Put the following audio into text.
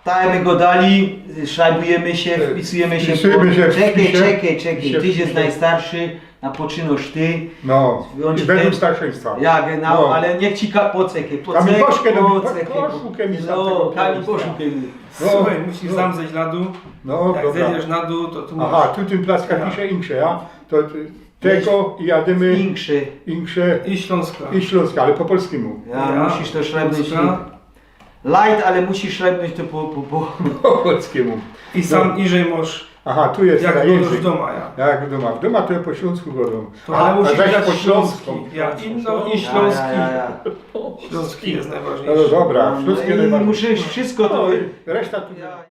Tak my go dali, szajbujemy się, wpisujemy się. Czekaj, tyś jest najstarszy, napoczynosz ty. No, On i ci będą ten- starszeństwa. Ja genau, No. ale niech ci poczekaj, Kamil Bożkę, no, poczekaj. poszukaj mi No, tamtego Kamil kogoś. poszukaj. No, Słuchaj, musisz no. sam zejść na dół. No, Jak dobra. zejdziesz na dół, to tu Aha, tu tym plaska Ja. pisze Inkrze, ja? To tego i jadymy Większy. Inkrze i Śląska. i Śląska, ale po polskiemu. Ja, musisz to szrabnąć. Śląska. Light, ale musisz szrabnąć to po. Po polskiemu. I sam niżej możesz, Aha, tu jest jak teraz godasz język. w doma, ja. Jak w doma. W doma to ja po śląsku godą. To ale musisz weź dać po śląski. śląsku. Ja inną i Ja. śląski. Ja. Śląski jest No najważniejszy. dobra, No śląskie i najbardziej. muszę wszystko to. No, i reszta tu... Ja.